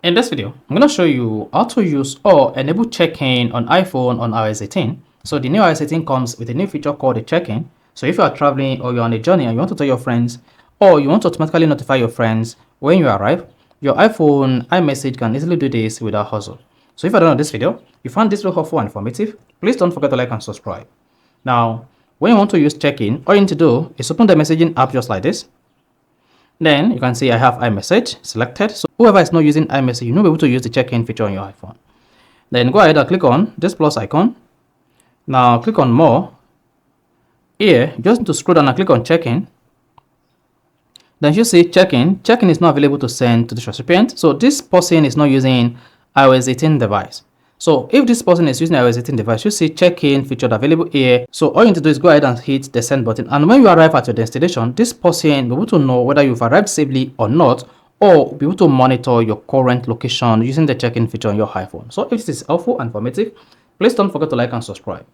In this video, I'm going to show you how to use or enable check-in on iPhone on iOS 18. So the new iOS 18 comes with a new feature called the check-in. So if you are traveling or you're on a journey and you want to tell your friends, or you want to automatically notify your friends when you arrive, your iPhone iMessage can easily do this without hassle. So if you're done with this video, you found this video helpful and informative, please don't forget to like and subscribe. Now, when you want to use check-in, all you need to do is open the messaging app just like this. Then you can see I have iMessage selected. So whoever is not using iMessage, you'll be able to use the check-in feature on your iPhone. Then go ahead and click on this plus icon. Now click on more. Here, just need to scroll down and click on check-in. Then you see check-in. Check-in is not available to send to this recipient. So this person is not using iOS 18 device. So if this person is using iOS 18 device, you see check-in featured available here. So all you need to do is go ahead and hit the send button. And when you arrive at your destination, this person will be able to know whether you've arrived safely or not, or be able to monitor your current location using the check-in feature on your iPhone. So if this is helpful and informative, please don't forget to like and subscribe.